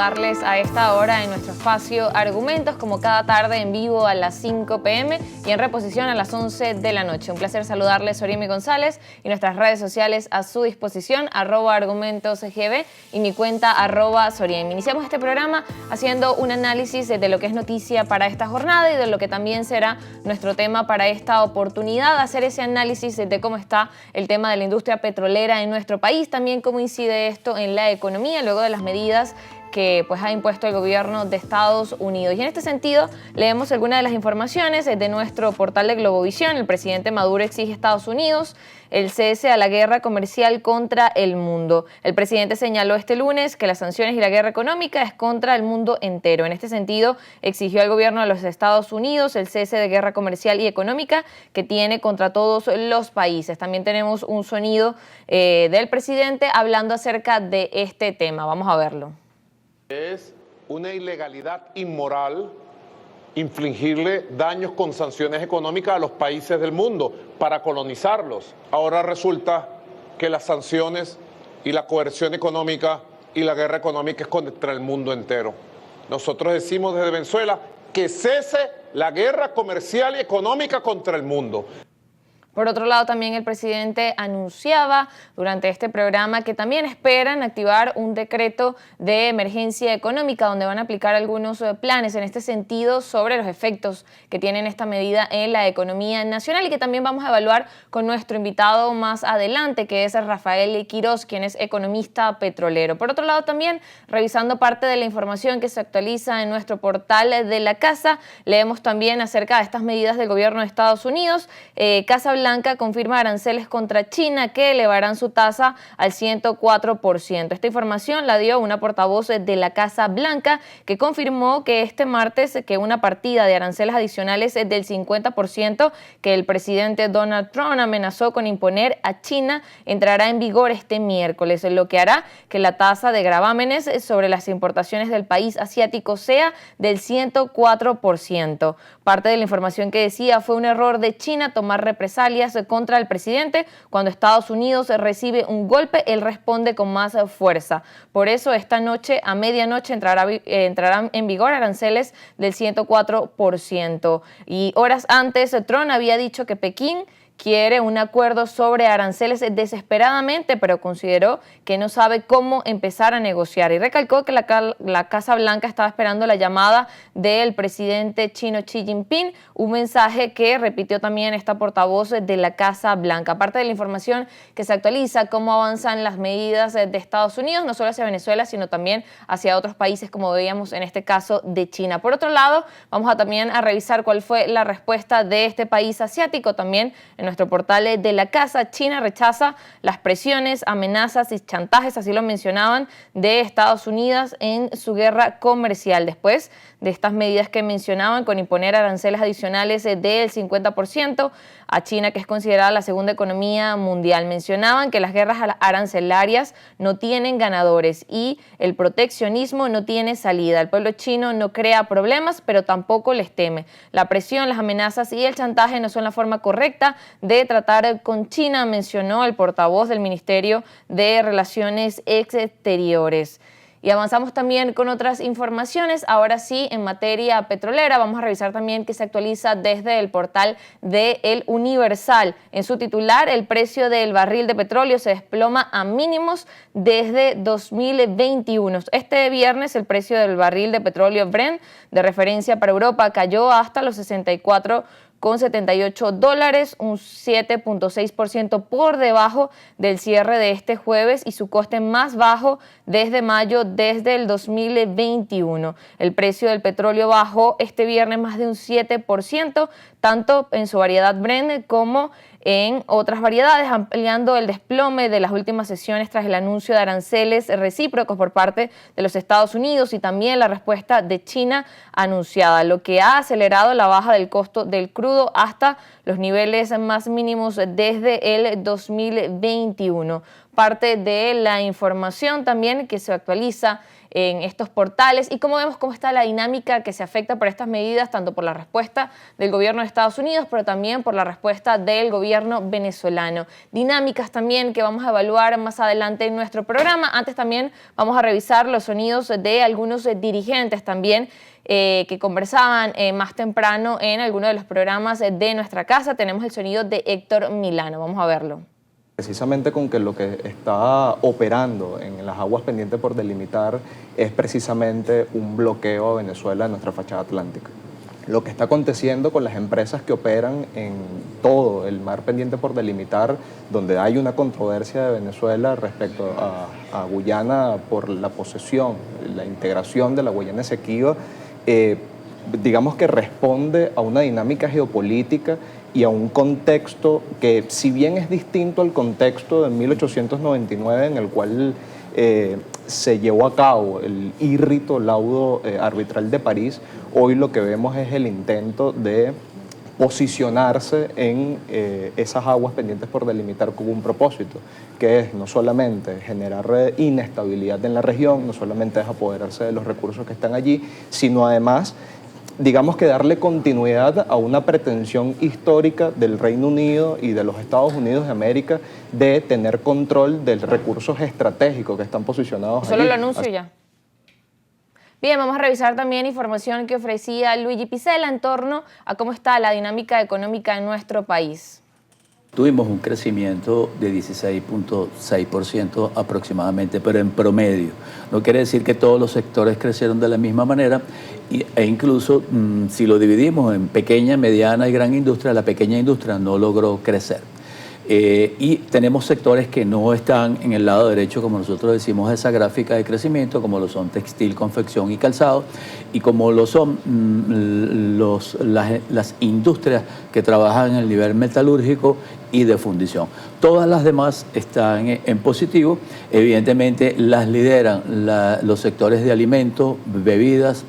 saludarles a esta hora en nuestro espacio Argumentos, como cada tarde en vivo a las 5 p.m. y en reposición a las 11 de la noche. Un placer saludarles, Oriemi González, y nuestras redes sociales a su disposición, @argumentosgb y mi cuenta @Soriemi. Iniciamos este programa haciendo un análisis de lo que es noticia para esta jornada y de lo que también será nuestro tema para esta oportunidad, hacer ese análisis de cómo está el tema de la industria petrolera en nuestro país, también cómo incide esto en la economía luego de las medidas que ha impuesto el gobierno de Estados Unidos. Y en este sentido, leemos algunas de las informaciones de nuestro portal de Globovisión. El presidente Maduro exige a Estados Unidos el cese a la guerra comercial contra el mundo. El presidente señaló este lunes que las sanciones y la guerra económica es contra el mundo entero. En este sentido, exigió al gobierno de los Estados Unidos el cese de guerra comercial y económica que tiene contra todos los países. También tenemos un sonido del presidente hablando acerca de este tema. Vamos a verlo. Es una ilegalidad inmoral infligirle daños con sanciones económicas a los países del mundo para colonizarlos. Ahora resulta que las sanciones y la coerción económica y la guerra económica es contra el mundo entero. Nosotros decimos desde Venezuela que cese la guerra comercial y económica contra el mundo. Por otro lado, también el presidente anunciaba durante este programa que también esperan activar un decreto de emergencia económica donde van a aplicar algunos planes en este sentido sobre los efectos que tienen esta medida en la economía nacional y que también vamos a evaluar con nuestro invitado más adelante, que es Rafael Quiroz, quien es economista petrolero. Por otro lado, también revisando parte de la información que se actualiza en nuestro portal de la Casa, leemos también acerca de estas medidas del gobierno de Estados Unidos. Casa Blanca confirma aranceles contra China que elevarán su tasa al 104%. Esta información la dio una portavoz de la Casa Blanca que confirmó que este martes que una partida de aranceles adicionales del 50% que el presidente Donald Trump amenazó con imponer a China entrará en vigor este miércoles, lo que hará que la tasa de gravámenes sobre las importaciones del país asiático sea del 104%. Parte de la información que decía fue un error de China tomar represalias contra el presidente. Cuando Estados Unidos recibe un golpe, él responde con más fuerza. Por eso esta noche, a medianoche, entrarán en vigor aranceles del 104%. Y horas antes, Trump había dicho que Pekín quiere un acuerdo sobre aranceles desesperadamente, pero consideró que no sabe cómo empezar a negociar y recalcó que la Casa Blanca estaba esperando la llamada del presidente chino Xi Jinping, un mensaje que repitió también esta portavoz de la Casa Blanca. Aparte de la información que se actualiza, cómo avanzan las medidas de Estados Unidos, no solo hacia Venezuela, sino también hacia otros países, como veíamos en este caso de China. Por otro lado, vamos también a revisar cuál fue la respuesta de este país asiático también en nuestro portal de la Casa. China rechaza las presiones, amenazas y chantajes, así lo mencionaban, de Estados Unidos en su guerra comercial. Después de estas medidas que mencionaban con imponer aranceles adicionales del 50% a China, que es considerada la segunda economía mundial, mencionaban que las guerras arancelarias no tienen ganadores y el proteccionismo no tiene salida. El pueblo chino no crea problemas, pero tampoco les teme. La presión, las amenazas y el chantaje no son la forma correcta de tratar con China, mencionó el portavoz del Ministerio de Relaciones Exteriores. Y avanzamos también con otras informaciones. Ahora sí, en materia petrolera, vamos a revisar también que se actualiza desde el portal de El Universal. En su titular, el precio del barril de petróleo se desploma a mínimos desde 2021. Este viernes, el precio del barril de petróleo Brent, de referencia para Europa, cayó hasta los $64,78, un 7.6% por debajo del cierre de este jueves y su coste más bajo desde mayo desde el 2021. El precio del petróleo bajó este viernes más de un 7%, tanto en su variedad Brent como en otras variedades, ampliando el desplome de las últimas sesiones tras el anuncio de aranceles recíprocos por parte de los Estados Unidos y también la respuesta de China anunciada, lo que ha acelerado la baja del costo del crudo hasta los niveles más mínimos desde el 2021. Parte de la información también que se actualiza en estos portales y cómo vemos cómo está la dinámica que se afecta por estas medidas, tanto por la respuesta del gobierno de Estados Unidos, pero también por la respuesta del gobierno venezolano. Dinámicas también que vamos a evaluar más adelante en nuestro programa. Antes también vamos a revisar los sonidos de algunos dirigentes también que conversaban más temprano en alguno de los programas de nuestra casa. Tenemos el sonido de Héctor Milano. Vamos a verlo. Precisamente con que lo que está operando en las aguas pendientes por delimitar es precisamente un bloqueo a Venezuela en nuestra fachada atlántica. Lo que está aconteciendo con las empresas que operan en todo el mar pendiente por delimitar, donde hay una controversia de Venezuela respecto a Guyana por la posesión, la integración de la Guayana Esequiba, digamos que responde a una dinámica geopolítica y a un contexto que, si bien es distinto al contexto de 1899 en el cual se llevó a cabo el írrito laudo arbitral de París, hoy lo que vemos es el intento de posicionarse en esas aguas pendientes por delimitar con un propósito, que es no solamente generar inestabilidad en la región, no solamente es apoderarse de los recursos que están allí, sino además, digamos que darle continuidad a una pretensión histórica del Reino Unido y de los Estados Unidos de América de tener control de recursos estratégicos que están posicionados Solo allí. lo anuncio ya. Bien, vamos a revisar también información que ofrecía Luigi Picella en torno a cómo está la dinámica económica en nuestro país. Tuvimos un crecimiento de 16.6% aproximadamente, pero en promedio. No quiere decir que todos los sectores crecieron de la misma manera e incluso si lo dividimos en pequeña, mediana y gran industria, la pequeña industria no logró crecer. Y tenemos sectores que no están en el lado derecho, como nosotros decimos, de esa gráfica de crecimiento, como lo son textil, confección y calzado, y como lo son las industrias que trabajan en el nivel metalúrgico y de fundición. Todas las demás están en positivo. Evidentemente las lideran los sectores de alimentos, bebidas,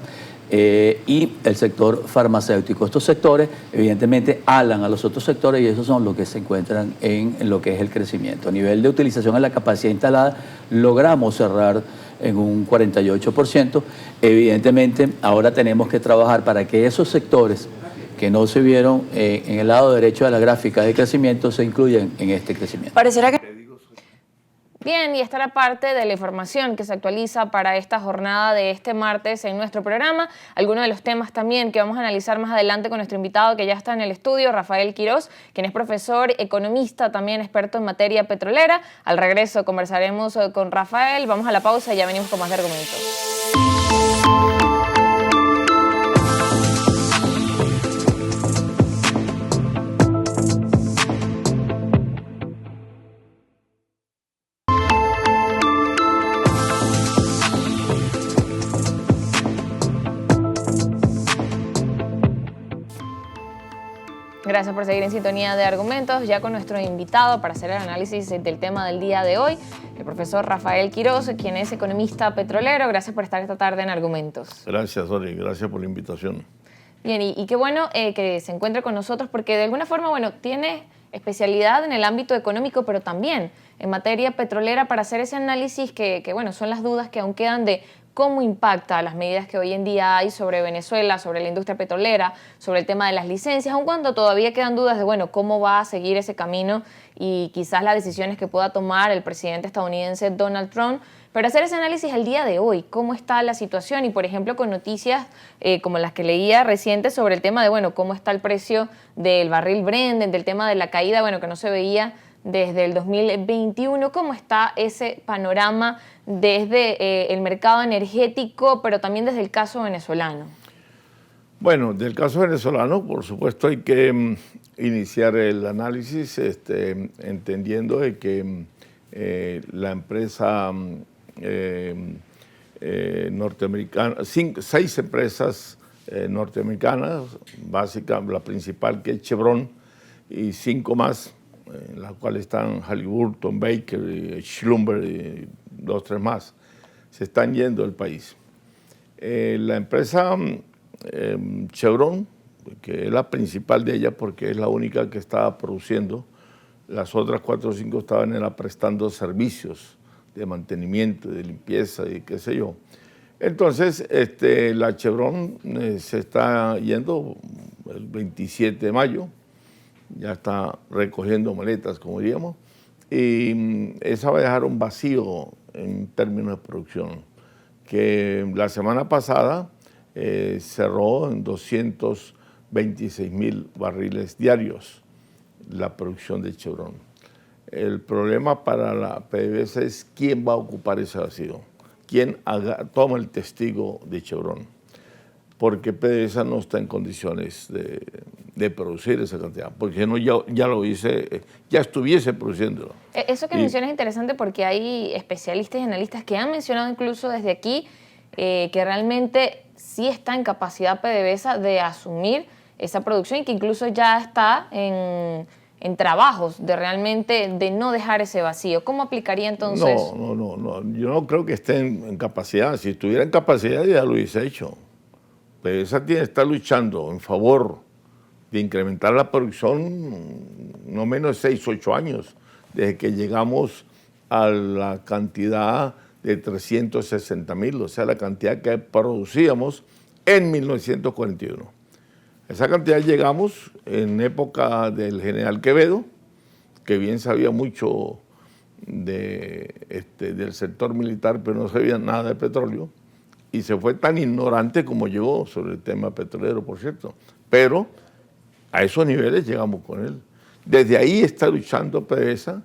y el sector farmacéutico. Estos sectores evidentemente alan a los otros sectores y esos son los que se encuentran en lo que es el crecimiento. A nivel de utilización de la capacidad instalada logramos cerrar en un 48%. Evidentemente ahora tenemos que trabajar para que esos sectores que no se vieron en el lado derecho de la gráfica de crecimiento se incluyan en este crecimiento. Pareciera que... Bien, y esta era parte de la información que se actualiza para esta jornada de este martes en nuestro programa. Algunos de los temas también que vamos a analizar más adelante con nuestro invitado que ya está en el estudio, Rafael Quiroz, quien es profesor, economista, también experto en materia petrolera. Al regreso conversaremos con Rafael. Vamos a la pausa y ya venimos con más de argumentos. Gracias por seguir en sintonía de Argumentos, ya con nuestro invitado para hacer el análisis del tema del día de hoy, el profesor Rafael Quiroz, quien es economista petrolero. Gracias por estar esta tarde en Argumentos. Gracias, Ori, gracias por la invitación. Bien, y qué bueno que se encuentre con nosotros porque de alguna forma, bueno, tiene especialidad en el ámbito económico, pero también en materia petrolera para hacer ese análisis que bueno, son las dudas que aún quedan de cómo impacta las medidas que hoy en día hay sobre Venezuela, sobre la industria petrolera, sobre el tema de las licencias, aun cuando todavía quedan dudas de, bueno, cómo va a seguir ese camino y quizás las decisiones que pueda tomar el presidente estadounidense Donald Trump. Pero hacer ese análisis al día de hoy, cómo está la situación y, por ejemplo, con noticias como las que leía recientes sobre el tema de, bueno, cómo está el precio del barril Brent, del tema de la caída, bueno, que no se veía desde el 2021, ¿cómo está ese panorama desde el mercado energético, pero también desde el caso venezolano? Bueno, del caso venezolano, por supuesto, hay que iniciar el análisis entendiendo de que la empresa norteamericana, 6 empresas norteamericanas, básicamente la principal que es Chevron y 5 más, en las cuales están Halliburton, Baker, Schlumberger y 2 o 3 más, se están yendo del país. La empresa Chevron, que es la principal de ellas porque es la única que estaba produciendo, las otras 4 o 5 estaban prestando servicios de mantenimiento, de limpieza y qué sé yo. Entonces, la Chevron se está yendo el 27 de mayo, ya está recogiendo maletas, como diríamos, y esa va a dejar un vacío en términos de producción, que la semana pasada cerró en 226,000 barriles diarios la producción de Chevron. El problema para la PDVSA es quién va a ocupar ese vacío, quién toma el testigo de Chevron, porque PDVSA no está en condiciones de producir esa cantidad, porque no, ya lo hice, ya estuviese produciéndolo. Eso que mencionas es interesante porque hay especialistas y analistas que han mencionado incluso desde aquí que realmente sí está en capacidad PDVSA de asumir esa producción y que incluso ya está en trabajos de realmente de no dejar ese vacío. ¿Cómo aplicaría entonces? No, yo no creo que esté en capacidad. Si estuviera en capacidad ya lo hubiese hecho. PDVSA está luchando en favor de incrementar la producción no menos de 6 o 8 años, desde que llegamos a la cantidad de 360,000, o sea, la cantidad que producíamos en 1941. Esa cantidad llegamos en época del general Quevedo, que bien sabía mucho del sector militar, pero no sabía nada de petróleo, y se fue tan ignorante como llegó sobre el tema petrolero, por cierto. Pero a esos niveles llegamos con él. Desde ahí está luchando PDVSA,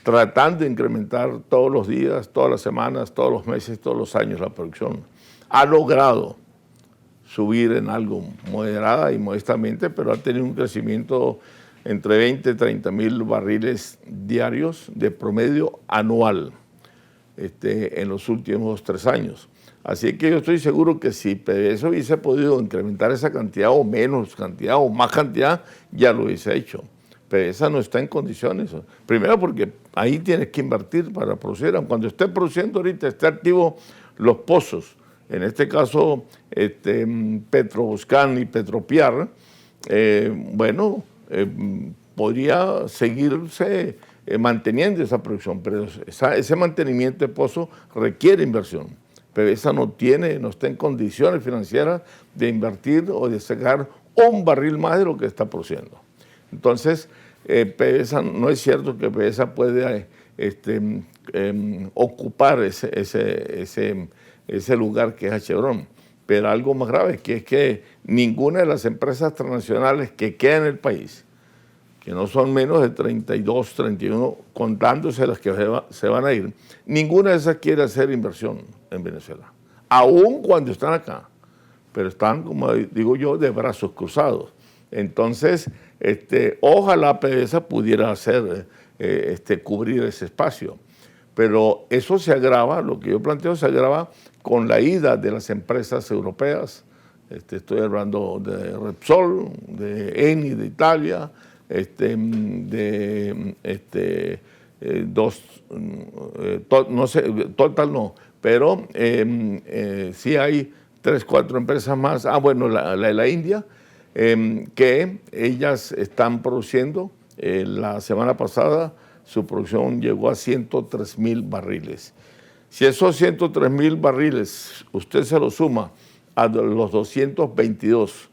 tratando de incrementar todos los días, todas las semanas, todos los meses, todos los años la producción. Ha logrado subir en algo moderada y modestamente, pero ha tenido un crecimiento entre 20 y 30,000 barriles diarios de promedio anual en los últimos 3 años. Así que yo estoy seguro que si PDVSA hubiese podido incrementar esa cantidad o menos cantidad o más cantidad, ya lo hubiese hecho. PDVSA no está en condiciones. Primero porque ahí tienes que invertir para producir. Cuando esté produciendo ahorita, esté activo los pozos, en este caso Petroboscán y Petropiar, podría seguirse manteniendo esa producción, pero ese mantenimiento de pozo requiere inversión. PDVSA no está en condiciones financieras de invertir o de sacar un barril más de lo que está produciendo. Entonces, PDVSA, no es cierto que PDVSA pueda ocupar ese lugar que es Chevron. Pero algo más grave, que es que ninguna de las empresas transnacionales que quedan en el país, que no son menos de 32, 31, contándose las que se van a ir, ninguna de esas quiere hacer inversión en Venezuela, aun cuando están acá, pero están, como digo yo, de brazos cruzados. Entonces, ojalá PDVSA pudiera cubrir ese espacio, pero eso se agrava, lo que yo planteo se agrava con la ida de las empresas europeas. Estoy hablando de Repsol, de Eni de Italia, Total no, pero sí hay 3, 4 empresas más. La de la India, que ellas están produciendo. La semana pasada su producción llegó a 103,000 barriles. Si esos 103,000 barriles usted se los suma a los 222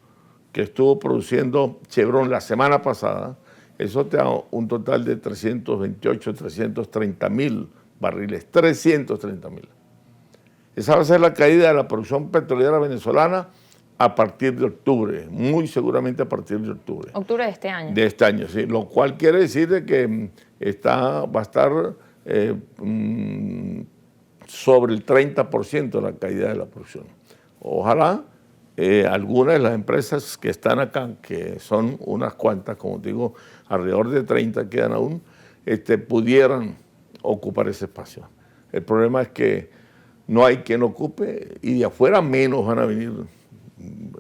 que estuvo produciendo Chevron la semana pasada, eso te da un total de 328, 330,000 barriles, 330,000. Esa va a ser la caída de la producción petrolera venezolana a partir de octubre, muy seguramente a partir de octubre. Octubre de este año. De este año, sí. Lo cual quiere decir de que va a estar sobre el 30% la caída de la producción. Ojalá algunas de las empresas que están acá, que son unas cuantas, como digo, alrededor de 30 quedan aún, pudieran ocupar ese espacio. El problema es que no hay quien ocupe y de afuera menos van a venir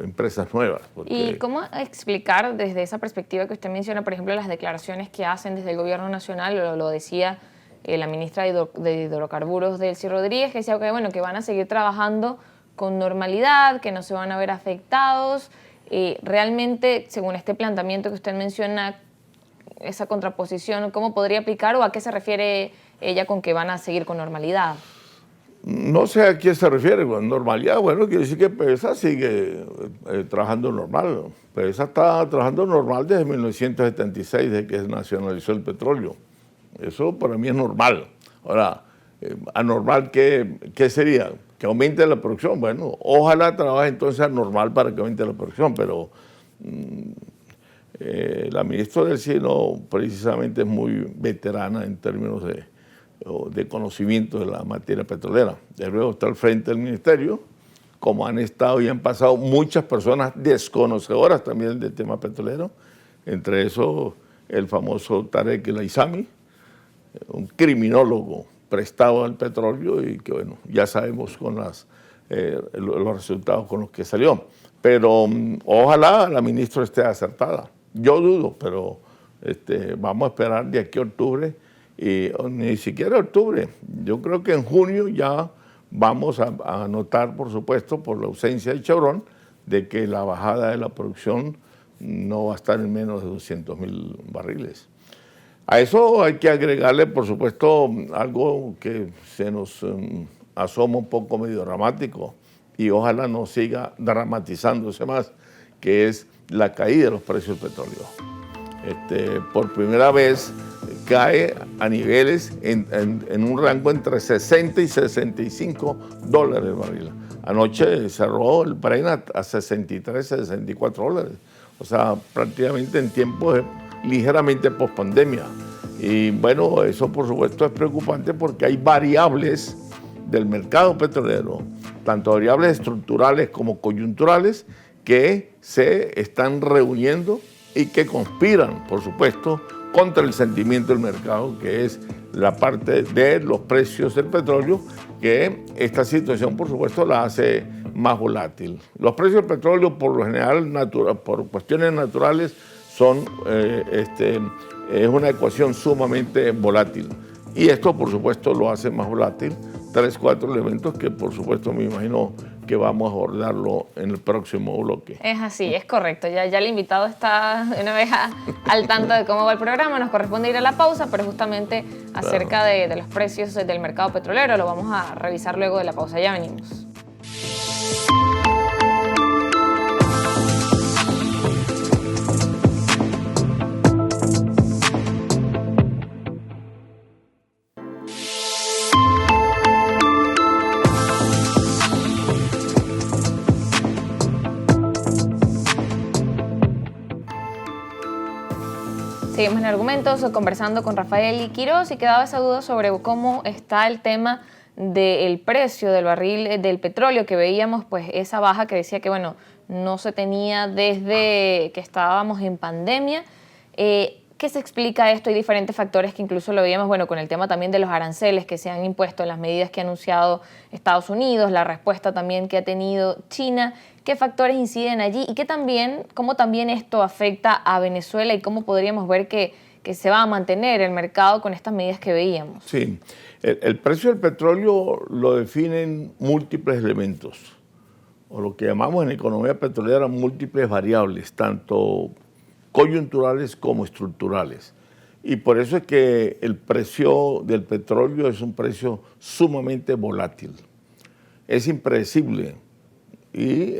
empresas nuevas. ¿Y cómo explicar desde esa perspectiva que usted menciona, por ejemplo, las declaraciones que hacen desde el gobierno nacional? Lo decía la ministra de Hidrocarburos, Delcy Rodríguez, que decía que van a seguir trabajando con normalidad, que no se van a ver afectados. Realmente, según este planteamiento que usted menciona, esa contraposición, ¿cómo podría aplicar o a qué se refiere ella con que van a seguir con normalidad? No sé a quién se refiere con normalidad. Bueno, quiere decir que PDVSA sigue trabajando normal. PDVSA está trabajando normal desde 1976, desde que se nacionalizó el petróleo. Eso para mí es normal. Ahora, anormal, ¿qué sería? Que aumente la producción. Bueno, ojalá trabaje entonces anormal para que aumente la producción, pero la ministra del Cielo precisamente es muy veterana en términos de conocimiento de la materia petrolera. Desde luego está al frente del ministerio, como han estado y han pasado muchas personas desconocedoras también del tema petrolero, entre esos el famoso Tarek El Aissami, un criminólogo prestado al petróleo y que, bueno, ya sabemos con los resultados con los que salió. Pero ojalá la ministra esté acertada. Yo dudo, pero vamos a esperar de aquí a octubre, y ni siquiera octubre. Yo creo que en junio ya vamos a notar, por supuesto, por la ausencia de Chevron, de que la bajada de la producción no va a estar en menos de 200.000 barriles. A eso hay que agregarle, por supuesto, algo que se nos asoma un poco medio dramático y ojalá no siga dramatizándose más, que es la caída de los precios del petróleo. Por primera vez cae a niveles en un rango entre 60 y 65 dólares el barril. Anoche cerró el Brent a 63, 64 dólares. O sea, prácticamente en tiempos ligeramente post-pandemia. Y bueno, eso por supuesto es preocupante porque hay variables del mercado petrolero, tanto variables estructurales como coyunturales, que se están reuniendo y que conspiran, por supuesto, contra el sentimiento del mercado, que es la parte de los precios del petróleo, que esta situación, por supuesto, la hace más volátil. Los precios del petróleo, por lo general, por cuestiones naturales, es una ecuación sumamente volátil. Y esto, por supuesto, lo hace más volátil. 3, 4 elementos que, por supuesto, me imagino que vamos a abordarlo en el próximo bloque. Es así, es correcto. Ya el invitado está de una vez al tanto de cómo va el programa. Nos corresponde ir a la pausa, pero justamente acerca de los precios del mercado petrolero lo vamos a revisar luego de la pausa. Ya venimos. Seguimos en Argumentos conversando con Rafael Quiroz y quedaba esa duda sobre cómo está el tema del precio del barril del petróleo, que veíamos pues esa baja que decía que bueno, no se tenía desde que estábamos en pandemia. ¿Qué se explica esto? Hay diferentes factores que incluso lo veíamos bueno, con el tema también de los aranceles que se han impuesto, las medidas que ha anunciado Estados Unidos, la respuesta también que ha tenido China. ¿Qué factores inciden allí y cómo también esto afecta a Venezuela y cómo podríamos ver que se va a mantener el mercado con estas medidas que veíamos? Sí, el precio del petróleo lo definen múltiples elementos, o lo que llamamos en economía petrolera múltiples variables, tanto coyunturales como estructurales. Y por eso es que el precio del petróleo es un precio sumamente volátil, es impredecible. Y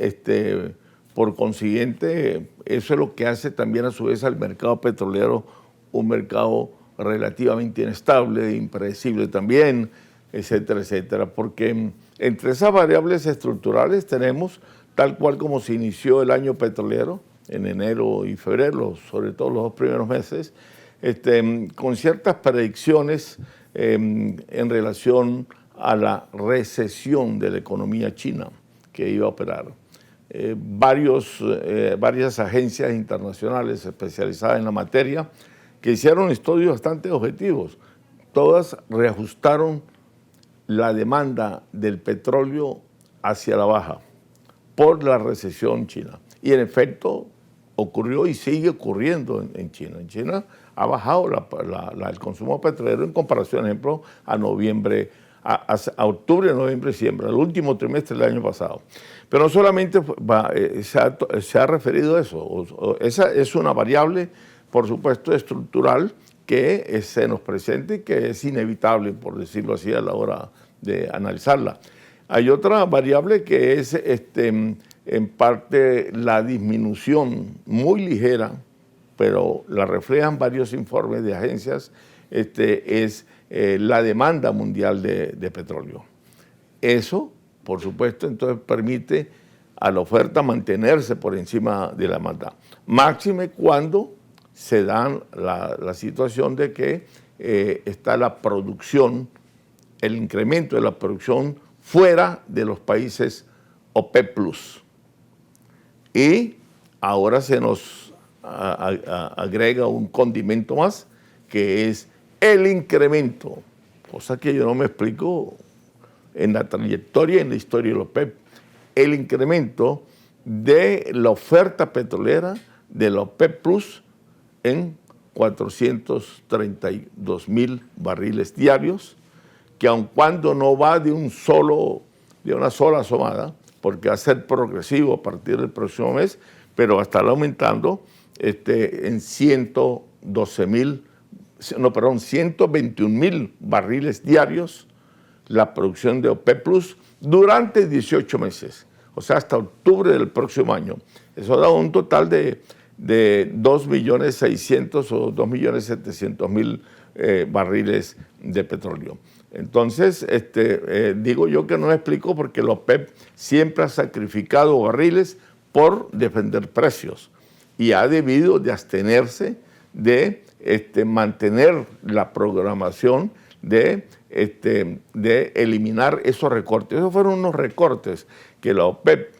por consiguiente, eso es lo que hace también a su vez al mercado petrolero un mercado relativamente inestable, impredecible también, etcétera, etcétera. Porque entre esas variables estructurales tenemos, tal cual como se inició el año petrolero, en enero y febrero, sobre todo los 2 primeros meses, con ciertas predicciones en relación a la recesión de la economía china que iba a operar. Varias agencias internacionales especializadas en la materia que hicieron estudios bastante objetivos, todas reajustaron la demanda del petróleo hacia la baja por la recesión china. Y en efecto ocurrió y sigue ocurriendo en China. En China ha bajado el consumo petrolero en comparación, por ejemplo, a noviembre, a octubre, noviembre, diciembre, el último trimestre del año pasado. Pero no solamente se ha referido a eso, esa es una variable, por supuesto, estructural que se nos presenta y que es inevitable, por decirlo así, a la hora de analizarla. Hay otra variable que es en parte la disminución muy ligera, pero la reflejan varios informes de agencias, es la demanda mundial de petróleo. Eso, por supuesto, entonces permite a la oferta mantenerse por encima de la demanda. Máxime cuando se da la situación de que está la producción, el incremento de la producción fuera de los países OPEP+. Y ahora se nos agrega un condimento más, que es el incremento, cosa que yo no me explico en la trayectoria, en la historia de la OPEP, el incremento de la oferta petrolera de la OPEP Plus en 432,000 barriles diarios, que aun cuando no va de una sola asomada, porque va a ser progresivo a partir del próximo mes, pero va a estar aumentando en 121,000 barriles diarios la producción de OPEP Plus durante 18 meses, o sea, hasta octubre del próximo año. Eso da un total de 2.600.000 o 2.700.000 barriles de petróleo. Entonces, digo yo que no me explico porque la OPEP siempre ha sacrificado barriles por defender precios y ha debido de abstenerse de mantener la programación de eliminar esos recortes. Esos fueron unos recortes que la OPEP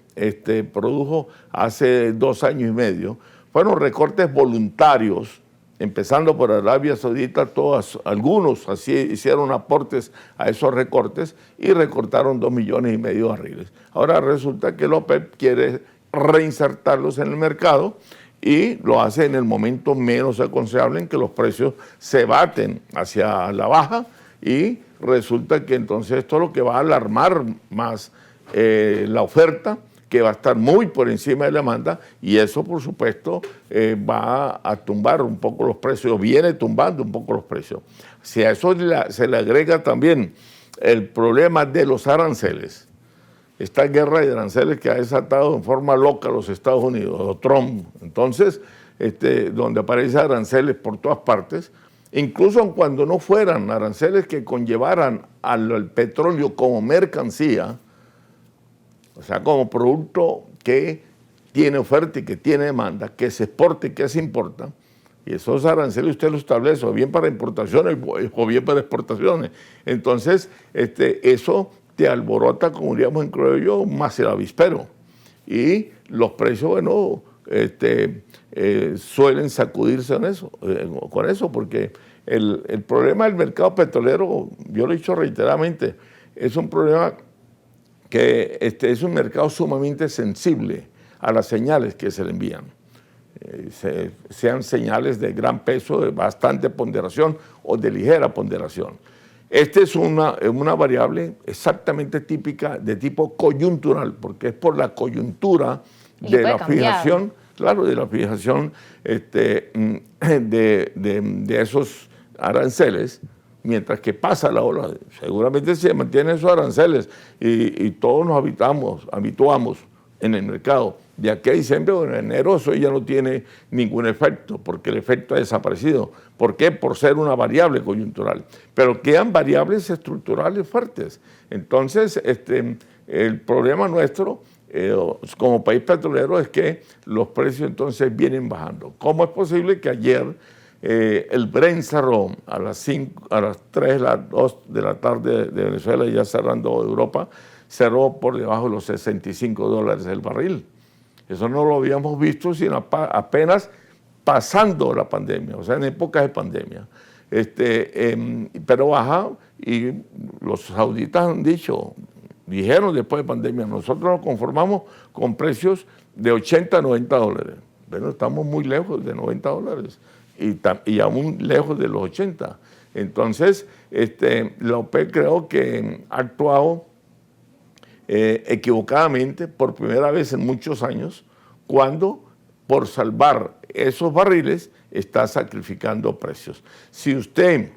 produjo hace 2 años y medio. Fueron recortes voluntarios, empezando por Arabia Saudita, algunos así hicieron aportes a esos recortes y recortaron 2,5 millones de barriles. Ahora resulta que la OPEP quiere reinsertarlos en el mercado y lo hace en el momento menos aconsejable, en que los precios se baten hacia la baja, y resulta que entonces esto es lo que va a alarmar más la oferta, que va a estar muy por encima de la demanda, y eso por supuesto va a tumbar un poco los precios, viene tumbando un poco los precios. Si a eso se le agrega también el problema de los aranceles, esta guerra de aranceles que ha desatado en forma loca los Estados Unidos, o Trump, entonces, donde aparecen aranceles por todas partes, incluso cuando no fueran aranceles que conllevaran al petróleo como mercancía, o sea, como producto que tiene oferta y que tiene demanda, que se exporta y que se importa, y esos aranceles usted los establece o bien para importaciones o bien para exportaciones. Entonces, eso te alborota, como diríamos en criollo, más el avispero. Y los precios, bueno, suelen sacudirse con eso, porque el problema del mercado petrolero, yo lo he dicho reiteradamente, es un problema que es un mercado sumamente sensible a las señales que se le envían, sean señales de gran peso, de bastante ponderación o de ligera ponderación. Esta es una variable exactamente típica de tipo coyuntural, porque es por la coyuntura de la fijación, claro, de la fijación de esos aranceles, mientras que pasa la ola. Seguramente se mantienen esos aranceles y todos nos habituamos en el mercado. De aquí a diciembre o en enero eso ya no tiene ningún efecto, porque el efecto ha desaparecido. ¿Por qué? Por ser una variable coyuntural. Pero quedan variables estructurales fuertes. Entonces, el problema nuestro como país petrolero es que los precios entonces vienen bajando. ¿Cómo es posible que ayer el Brent cerró a las 3, las 2 de la tarde de Venezuela, ya cerrando Europa, cerró por debajo de los $65 el barril? Eso no lo habíamos visto sino apenas pasando la pandemia, o sea, en épocas de pandemia. Pero baja, y los sauditas dijeron después de pandemia, nosotros nos conformamos con precios de $80 a $90. Bueno, estamos muy lejos de $90 y aún lejos de los 80. Entonces, la OPEP creo que ha actuado equivocadamente por primera vez en muchos años, cuando por salvar esos barriles está sacrificando precios. Si usted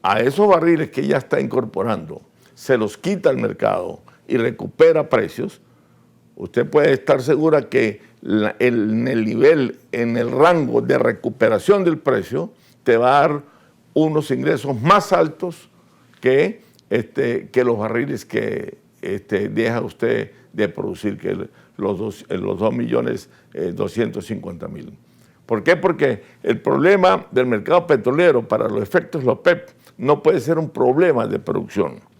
a esos barriles que ya está incorporando se los quita al mercado y recupera precios, usted puede estar segura que en el nivel, en el rango de recuperación del precio, te va a dar unos ingresos más altos que los barriles que deja usted de producir, que los 2.250.000. ¿Por qué? Porque el problema del mercado petrolero para los efectos de la OPEP no puede ser un problema de producción.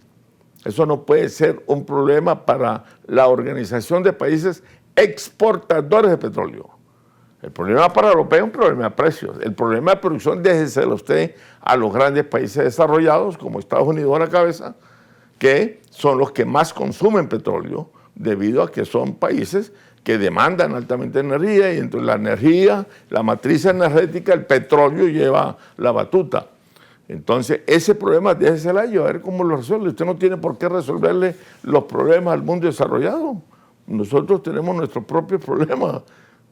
Eso no puede ser un problema para la Organización de Países Exportadores de Petróleo. El problema para la OPEP es un problema de precios. El problema de producción, déjeselo usted a los grandes países desarrollados, como Estados Unidos a la cabeza, que son los que más consumen petróleo, debido a que son países que demandan altamente energía, y entre la energía, la matriz energética, el petróleo lleva la batuta. Entonces, ese problema déjesela a ellos, a ver cómo lo resuelve. Usted no tiene por qué resolverle los problemas al mundo desarrollado. Nosotros tenemos nuestros propios problemas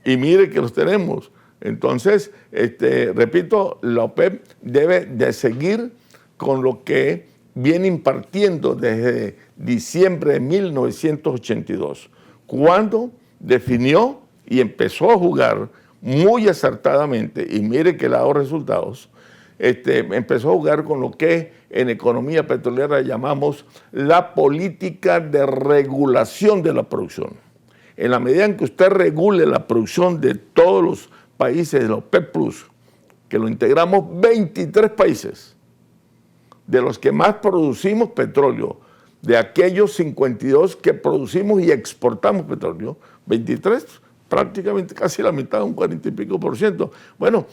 y mire que los tenemos. Entonces, repito, la OPEP debe de seguir con lo que viene impartiendo desde diciembre de 1982, cuando definió y empezó a jugar muy acertadamente, y mire que le ha dado resultados, empezó a jugar con lo que en economía petrolera llamamos la política de regulación de la producción. En la medida en que usted regule la producción de todos los países de la OPEP+, que lo integramos 23 países, de los que más producimos petróleo, de aquellos 52 que producimos y exportamos petróleo, 23, prácticamente casi la mitad, un 40 y pico %. Bueno,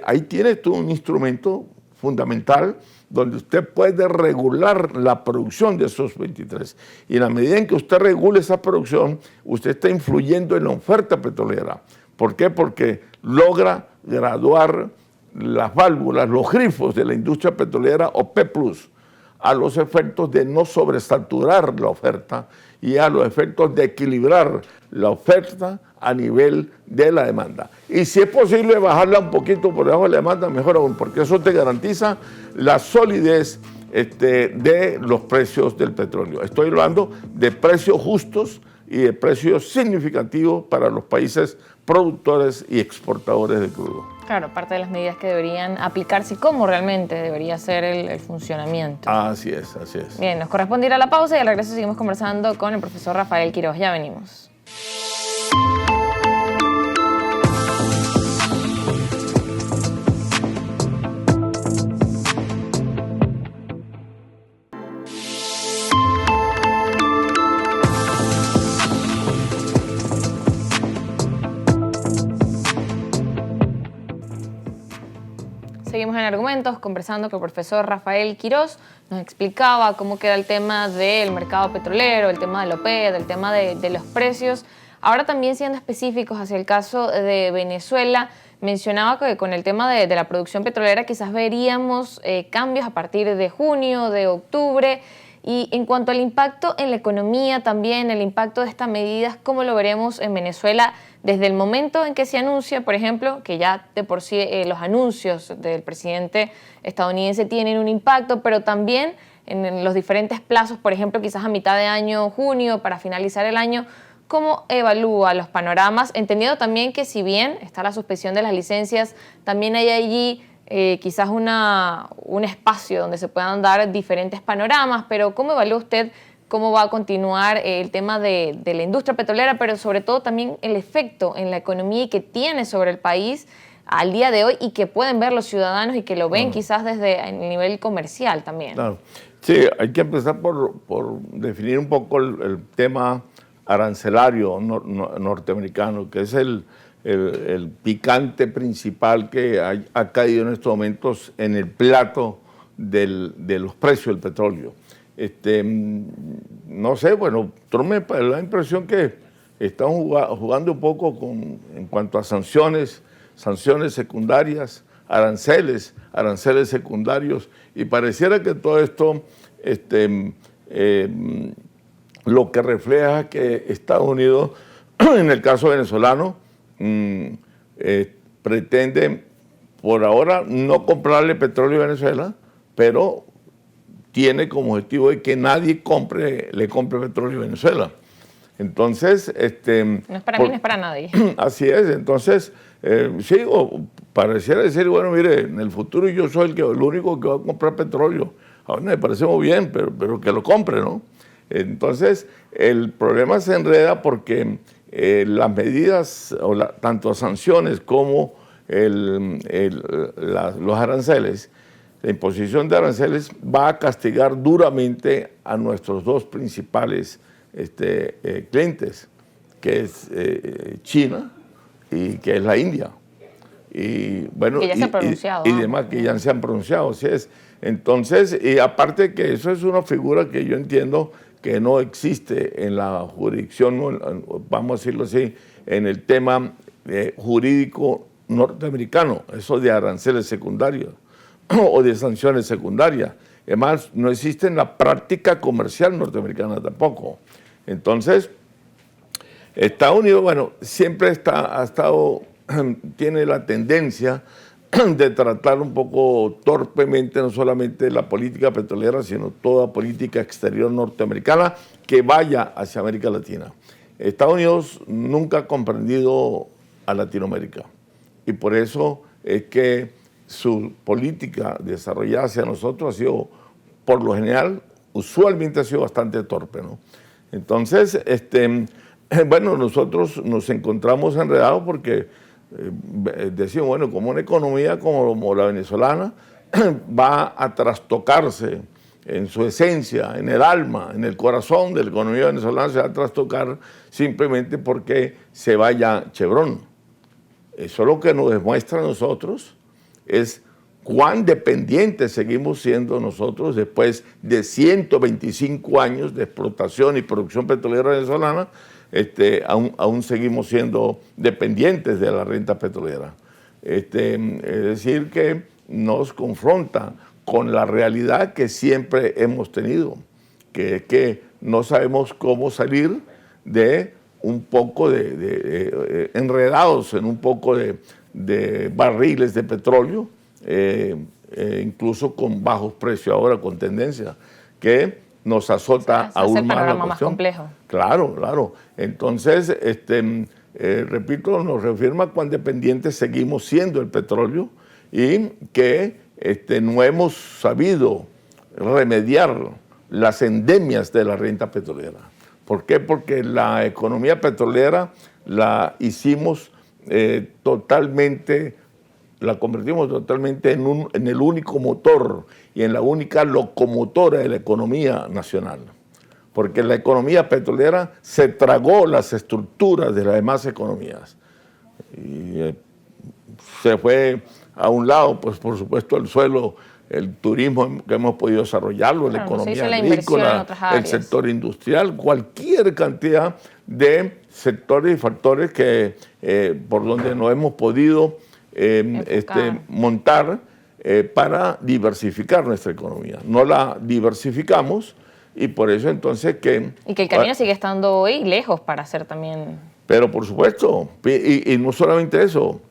ahí tiene tú un instrumento fundamental donde usted puede regular la producción de esos 23. Y en la medida en que usted regule esa producción, usted está influyendo en la oferta petrolera. ¿Por qué? Porque logra graduar las válvulas, los grifos de la industria petrolera OPEP+, a los efectos de no sobresaturar la oferta y a los efectos de equilibrar la oferta a nivel de la demanda. Y si es posible bajarla un poquito por debajo de la demanda, mejor aún, porque eso te garantiza la solidez de los precios del petróleo. Estoy hablando de precios justos y de precios significativos para los países productores y exportadores de crudo. Claro, parte de las medidas que deberían aplicarse y cómo realmente debería ser el funcionamiento. Así es, así es. Bien, nos corresponde ir a la pausa y al regreso seguimos conversando con el profesor Rafael Quiroz. Ya venimos. Seguimos en Argumentos, conversando con el profesor Rafael Quiroz. Nos explicaba cómo queda el tema del mercado petrolero, el tema de la OPEP, el tema de los precios. Ahora también siendo específicos hacia el caso de Venezuela, mencionaba que con el tema de la producción petrolera quizás veríamos cambios a partir de junio, de octubre. Y en cuanto al impacto en la economía también, el impacto de estas medidas, ¿cómo lo veremos en Venezuela desde el momento en que se anuncia, por ejemplo, que ya de por sí los anuncios del presidente estadounidense tienen un impacto, pero también en los diferentes plazos, por ejemplo, quizás a mitad de año, junio, para finalizar el año? ¿Cómo evalúa los panoramas? Entendiendo también que si bien está la suspensión de las licencias, también hay allí quizás un espacio donde se puedan dar diferentes panoramas, pero ¿cómo evalúa usted cómo va a continuar el tema de la industria petrolera, pero sobre todo también el efecto en la economía y que tiene sobre el país al día de hoy y que pueden ver los ciudadanos y que lo ven quizás desde el nivel comercial también? Claro. Sí, hay que empezar por definir un poco el tema arancelario norteamericano, que es el picante principal que ha caído en estos momentos en el plato de los precios del petróleo. No sé, bueno, me da la impresión que están jugando un poco en cuanto a sanciones secundarias, aranceles secundarios, y pareciera que todo esto lo que refleja que Estados Unidos, en el caso venezolano, pretende por ahora no comprarle petróleo a Venezuela, pero tiene como objetivo de que nadie le compre petróleo a Venezuela. Entonces, no es para mí, no es para nadie. Así es. Entonces, sí, pareciera decir, bueno, mire, en el futuro yo soy el único que va a comprar petróleo. A mí me parece muy bien, pero que lo compre, ¿no? Entonces, el problema se enreda porque las medidas, tanto sanciones como los aranceles, la imposición de aranceles va a castigar duramente a nuestros dos principales clientes, que es China y que es la India. Y bueno, que ya se han pronunciado. Y demás que ya se han pronunciado, así es. Entonces, y aparte que eso es una figura que yo entiendo que no existe en la jurisdicción, vamos a decirlo así, en el tema jurídico norteamericano, eso de aranceles secundarios o de sanciones secundarias. Además, no existe en la práctica comercial norteamericana tampoco. Entonces, Estados Unidos, bueno, siempre tiene la tendencia de tratar un poco torpemente no solamente la política petrolera, sino toda política exterior norteamericana que vaya hacia América Latina. Estados Unidos nunca ha comprendido a Latinoamérica y por eso es que su política desarrollada hacia nosotros ha sido, por lo general, usualmente ha sido bastante torpe, ¿no? Entonces, bueno, nosotros nos encontramos enredados porque decimos, bueno, como una economía como la venezolana va a trastocarse en su esencia, en el alma, en el corazón de la economía venezolana, se va a trastocar simplemente porque se vaya Chevron. Eso lo que nos demuestra a nosotros es cuán dependientes seguimos siendo nosotros después de 125 años de explotación y producción petrolera venezolana. Aún seguimos siendo dependientes de la renta petrolera. Es decir, que nos confronta con la realidad que siempre hemos tenido, que es que no sabemos cómo salir de un poco enredados en un poco de barriles de petróleo, incluso con bajos precios ahora, con tendencia, que nos azota aún más la cuestión. Más complejo. Claro, claro. Entonces, repito, nos reafirma cuán dependientes seguimos siendo del petróleo y que no hemos sabido remediar las endemias de la renta petrolera. ¿Por qué? Porque la economía petrolera la convertimos totalmente en el único motor y en la única locomotora de la economía nacional. Porque la economía petrolera se tragó las estructuras de las demás economías. Y se fue a un lado, pues por supuesto, el suelo, el turismo que hemos podido desarrollarlo, la economía agrícola, el sector industrial, cualquier cantidad de sectores y factores que por donde nos hemos podido montar para diversificar nuestra economía. No la diversificamos y por eso entonces que... Y que el camino sigue estando hoy lejos para hacer también... Pero por supuesto, y no solamente eso,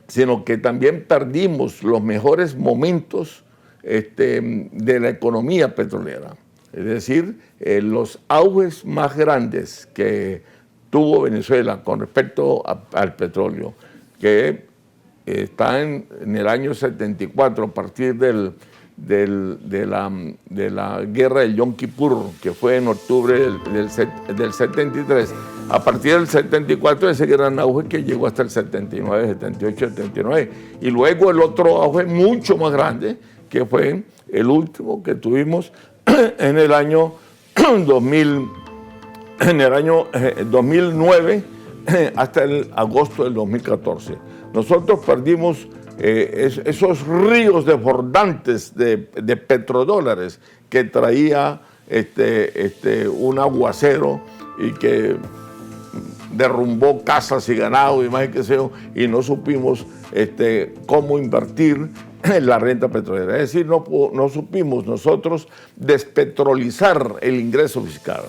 sino que también perdimos los mejores momentos de la economía petrolera. Es decir, los auges más grandes que tuvo Venezuela con respecto al petróleo, que está en el año 74, a partir de la guerra del Yom Kippur, que fue en octubre del 73. A partir del 74, ese gran auge que llegó hasta el 79, 78, 79. Y luego el otro auge mucho más grande, que fue el último que tuvimos en el año 2009 hasta el agosto del 2014. Nosotros perdimos esos ríos desbordantes de petrodólares que traía un aguacero y que derrumbó casas y ganado y más que sea, y no supimos cómo invertir en la renta petrolera. Es decir, no supimos nosotros despetrolizar el ingreso fiscal.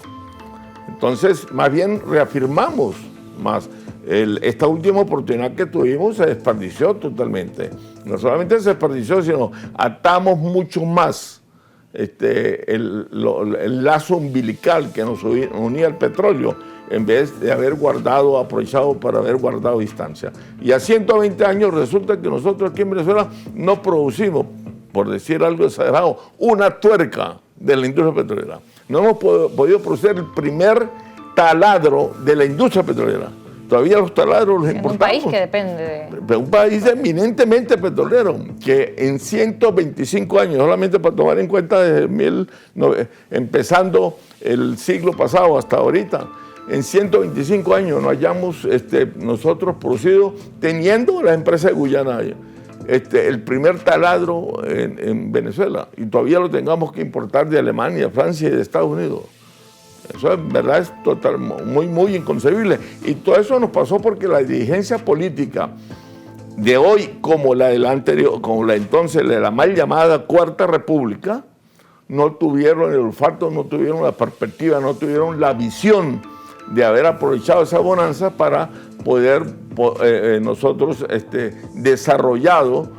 Entonces, más bien reafirmamos más. Esta última oportunidad que tuvimos se desperdició totalmente. No solamente se desperdició, sino atamos mucho más el lazo umbilical que nos unía al petróleo, en vez de haber guardado, aprovechado para haber guardado distancia. Y a 120 años resulta que nosotros aquí en Venezuela no producimos, por decir algo exagerado, una tuerca de la industria petrolera. No hemos podido producir el primer taladro de la industria petrolera. Todavía los taladros los importamos. Un país que depende de... Un país eminentemente petrolero, que en 125 años, solamente para tomar en cuenta desde empezando el siglo pasado hasta ahorita, en 125 años no hayamos nosotros producido, teniendo la empresa de Guyana, el primer taladro en Venezuela, y todavía lo tengamos que importar de Alemania, Francia y de Estados Unidos. Eso en verdad es muy inconcebible. Y todo eso nos pasó porque la dirigencia política de hoy, como la de la anterior, como la entonces de la mal llamada Cuarta República, no tuvieron el olfato, no tuvieron la perspectiva, no tuvieron la visión de haber aprovechado esa bonanza para poder nosotros desarrollado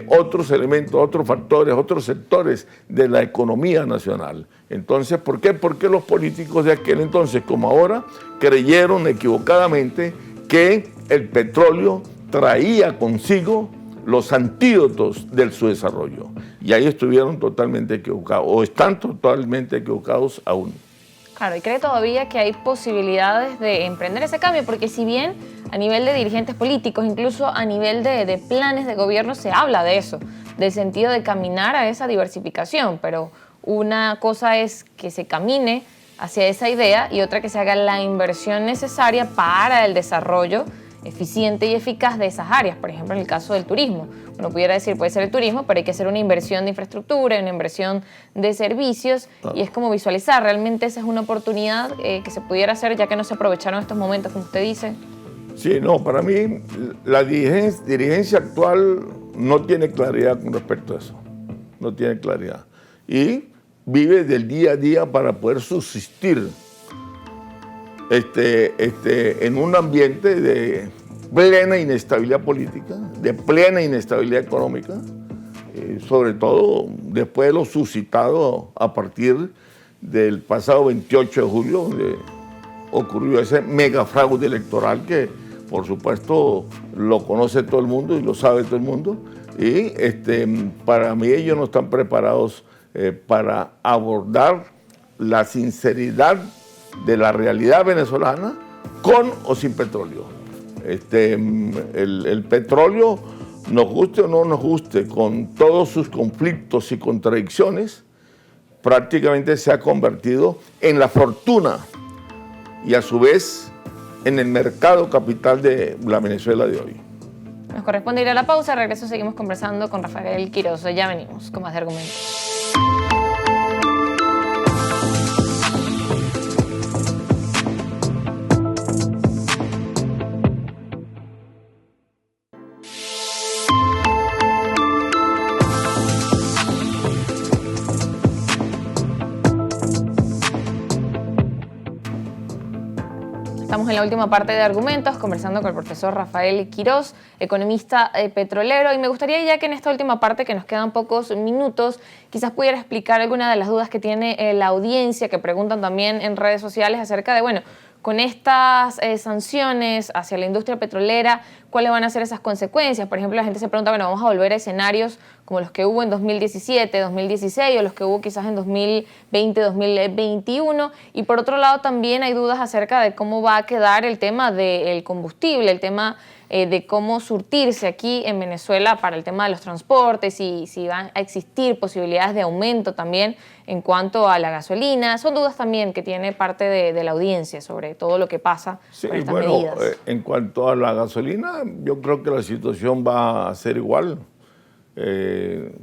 otros elementos, otros factores, otros sectores de la economía nacional. Entonces, ¿por qué? Porque los políticos de aquel entonces, como ahora, creyeron equivocadamente que el petróleo traía consigo los antídotos de su desarrollo. Y ahí estuvieron totalmente equivocados, o están totalmente equivocados aún. Claro, y cree todavía que hay posibilidades de emprender ese cambio, porque si bien a nivel de dirigentes políticos, incluso a nivel de planes de gobierno se habla de eso, del sentido de caminar a esa diversificación, pero una cosa es que se camine hacia esa idea y otra que se haga la inversión necesaria para el desarrollo eficiente y eficaz de esas áreas. Por ejemplo, en el caso del turismo, uno pudiera decir, puede ser el turismo, pero hay que hacer una inversión de infraestructura, una inversión de servicios, y es como visualizar, realmente esa es una oportunidad que se pudiera hacer ya que no se aprovecharon estos momentos, como usted dice. Sí, no, para mí la dirigencia actual no tiene claridad con respecto a eso, no tiene claridad, y vive del día a día para poder subsistir en un ambiente de plena inestabilidad política, de plena inestabilidad económica, sobre todo después de lo suscitado a partir del pasado 28 de julio, donde ocurrió ese mega fraude electoral que, por supuesto, lo conoce todo el mundo y lo sabe todo el mundo. Y para mí ellos no están preparados para abordar la sinceridad de la realidad venezolana con o sin petróleo. El petróleo, nos guste o no nos guste, con todos sus conflictos y contradicciones, prácticamente se ha convertido en la fortuna y a su vez en el mercado capital de la Venezuela de hoy. Nos corresponde ir a la pausa, regreso seguimos conversando con Rafael Quiroz. Ya venimos con más de argumentos. Estamos en la última parte de argumentos, conversando con el profesor Rafael Quiroz, economista petrolero, y me gustaría ya que en esta última parte, que nos quedan pocos minutos, quizás pudiera explicar alguna de las dudas que tiene la audiencia, que preguntan también en redes sociales acerca de, bueno, con estas sanciones hacia la industria petrolera, ¿cuáles van a ser esas consecuencias? Por ejemplo, la gente se pregunta, bueno, ¿vamos a volver a escenarios como los que hubo en 2017, 2016 o los que hubo quizás en 2020, 2021? Y por otro lado también hay dudas acerca de cómo va a quedar el tema del combustible, el tema de cómo surtirse aquí en Venezuela para el tema de los transportes y si van a existir posibilidades de aumento también en cuanto a la gasolina. Son dudas también que tiene parte de la audiencia sobre todo lo que pasa con estas medidas. En cuanto a la gasolina, yo creo que la situación va a ser igual.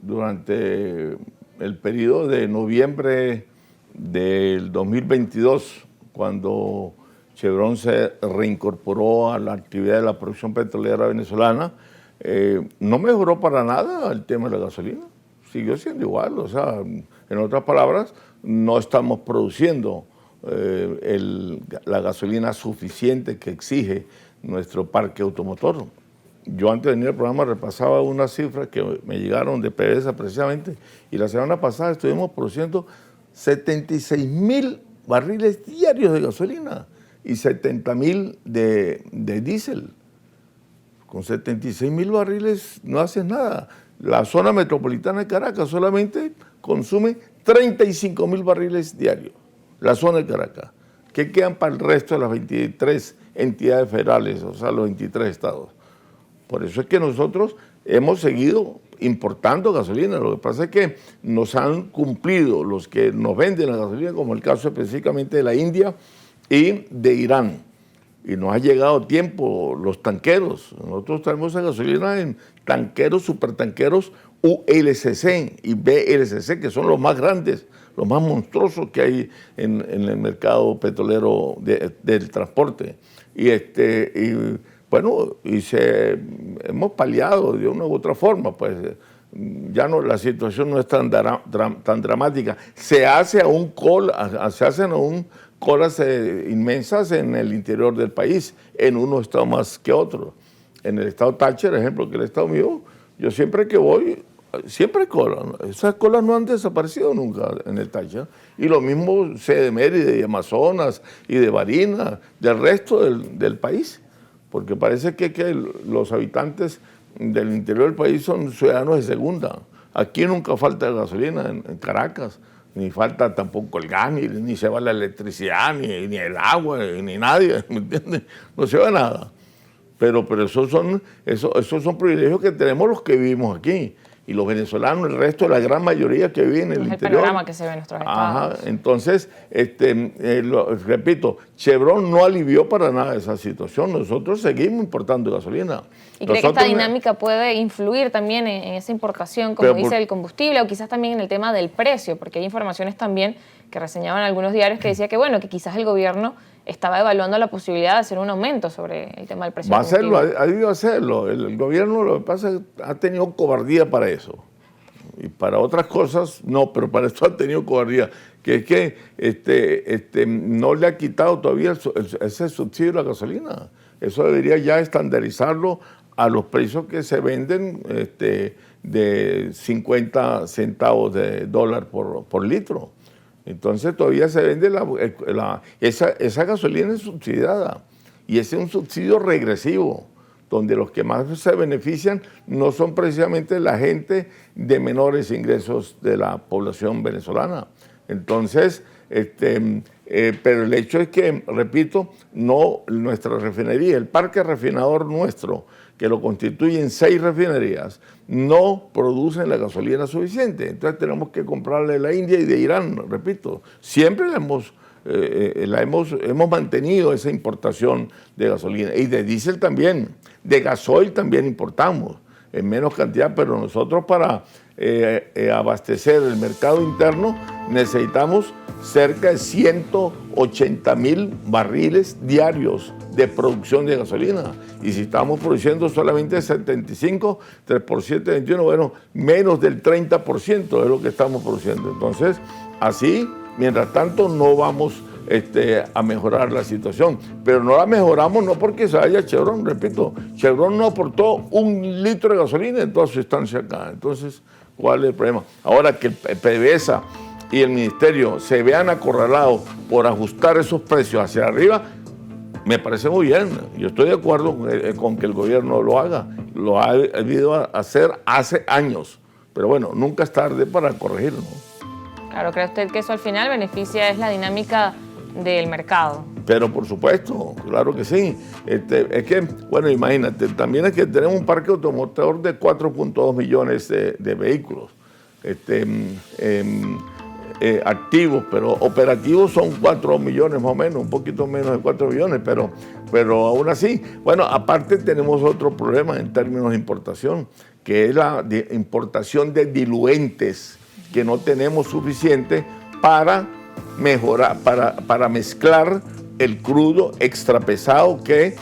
Durante el periodo de noviembre del 2022, cuando Chevron se reincorporó a la actividad de la producción petrolera venezolana, no mejoró para nada el tema de la gasolina. Siguió siendo igual, o sea, en otras palabras, no estamos produciendo la gasolina suficiente que exige nuestro parque automotor. yo antes de venir al programa repasaba unas cifras que me llegaron de PDVSA precisamente, y la semana pasada estuvimos produciendo 76.000 barriles diarios de gasolina y 70.000 de diésel. Con 76.000 barriles no haces nada. La zona metropolitana de Caracas solamente consume 35.000 barriles diarios. La zona de Caracas. ¿Qué quedan para el resto de las 23 entidades federales, o sea, los 23 estados? Por eso es que nosotros hemos seguido importando gasolina. Lo que pasa es que nos han cumplido los que nos venden la gasolina, como el caso específicamente de la India y de Irán. Y nos ha llegado a tiempo los tanqueros. Nosotros traemos esa gasolina en tanqueros, supertanqueros ULCC y BLCC, que son los más grandes, los más monstruosos que hay en el mercado petrolero del transporte. Hemos paliado de una u otra forma, pues ya no, la situación no es tan dramática. Se hacen aún colas inmensas en el interior del país, en unos estados más que otros. En el estado Táchira, por ejemplo, que es el estado mío, yo siempre que voy, siempre hay colas. Esas colas no han desaparecido nunca en el Táchira. Y lo mismo sé de Mérida, de Amazonas y de Barinas, del resto del país. Porque parece que los habitantes del interior del país son ciudadanos de segunda. Aquí nunca falta gasolina en Caracas, ni falta tampoco el gas, ni se va la electricidad, ni el agua, ni nadie, ¿me entiendes? No se va nada. Pero esos son privilegios que tenemos los que vivimos aquí. Y los venezolanos, el resto, la gran mayoría que vive en el interior. Es el panorama que se ve en nuestros estados. Entonces, repito, Chevron no alivió para nada esa situación. Nosotros seguimos importando gasolina. ¿Y cree que esta dinámica puede influir también en esa importación, como dice el combustible, o quizás también en el tema del precio? Porque hay informaciones también que reseñaban algunos diarios que decía que, bueno, que quizás el gobierno estaba evaluando la posibilidad de hacer un aumento sobre el tema del precio. Va a hacerlo, ha debido hacerlo. El gobierno, lo que pasa es que ha tenido cobardía para eso. Y para otras cosas, no, pero para esto ha tenido cobardía. Que es que no le ha quitado todavía ese subsidio de la gasolina. Eso debería ya estandarizarlo a los precios que se venden de 50 centavos de dólar por litro. Entonces todavía se vende esa gasolina es subsidiada, y ese es un subsidio regresivo, donde los que más se benefician no son precisamente la gente de menores ingresos de la población venezolana. Entonces, pero el hecho es que, repito, nuestra refinería, el parque refinador nuestro, que lo constituyen 6 refinerías, no producen la gasolina suficiente. Entonces tenemos que comprarle de la India y de Irán, repito. Siempre hemos mantenido esa importación de gasolina. Y de diésel también, de gasoil también importamos, en menos cantidad, pero nosotros para abastecer el mercado interno necesitamos cerca de 180.000 barriles diarios de producción de gasolina. Y si estamos produciendo solamente 75, 3 por 7, 21, bueno, menos del 30% es lo que estamos produciendo. Entonces, así, mientras tanto, no vamos a mejorar la situación. Pero no la mejoramos no porque se vaya Chevron, repito, Chevron no aportó 1 litro de gasolina en toda su estancia acá. Entonces, ¿cuál es el problema? Ahora que el PDVSA y el ministerio se vean acorralados por ajustar esos precios hacia arriba, me parece muy bien. Yo estoy de acuerdo con que el gobierno lo haga. Lo ha debido hacer hace años. Pero bueno, nunca es tarde para corregirlo. Claro, ¿cree usted que eso al final beneficia es la dinámica del mercado? Pero por supuesto, claro que sí. Es que, bueno, imagínate, también es que tenemos un parque automotor de 4.2 millones de vehículos activos, pero operativos son 4 millones más o menos, un poquito menos de 4 millones, pero aún así, bueno, aparte tenemos otro problema en términos de importación, que es la importación de diluentes, que no tenemos suficiente para mejorar, para mezclar el crudo extra pesado que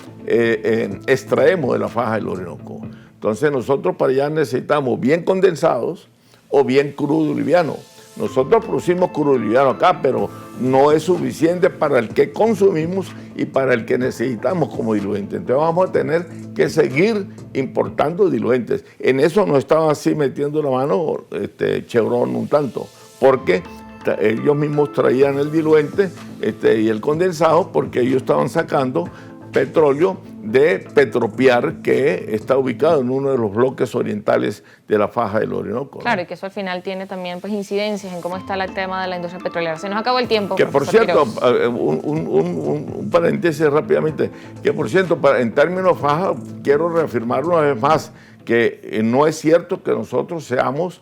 extraemos de la faja del Orinoco. Entonces nosotros para allá necesitamos bien condensados o bien crudo liviano. Nosotros producimos crudo liviano acá, pero no es suficiente para el que consumimos y para el que necesitamos como diluente. Entonces vamos a tener que seguir importando diluentes. En eso no estaba así metiendo la mano Chevron un tanto, porque ellos mismos traían el diluente y el condensado, porque ellos estaban sacando petróleo de Petropiar, que está ubicado en uno de los bloques orientales de la faja del Orinoco. Claro, y que eso al final tiene también pues, incidencias en cómo está el tema de la industria petrolera. Se nos acabó el tiempo. Que por cierto, un paréntesis rápidamente, que por cierto, en términos faja, quiero reafirmar una vez más que no es cierto que nosotros seamos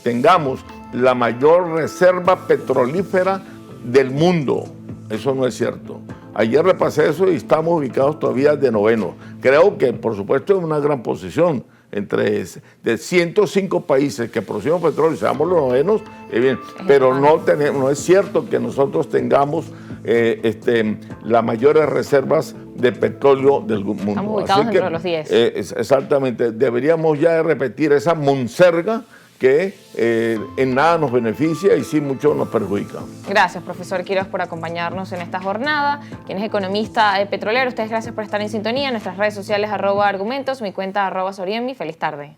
tengamos la mayor reserva petrolífera del mundo. Eso no es cierto. Ayer repasé eso y estamos ubicados todavía de noveno. Creo que, por supuesto, es una gran posición. De 105 países que producimos petróleo, seamos los novenos, bien, pero no es cierto que nosotros tengamos las mayores reservas de petróleo del mundo. Estamos ubicados dentro de los 10. Exactamente. Deberíamos ya repetir esa monserga que en nada nos beneficia y sí mucho nos perjudica. Gracias, profesor Quiroz, por acompañarnos en esta jornada. Quien es economista petrolero, ustedes gracias por estar en sintonía. En nuestras redes sociales @argumentos, mi cuenta @sorienmi. Feliz tarde.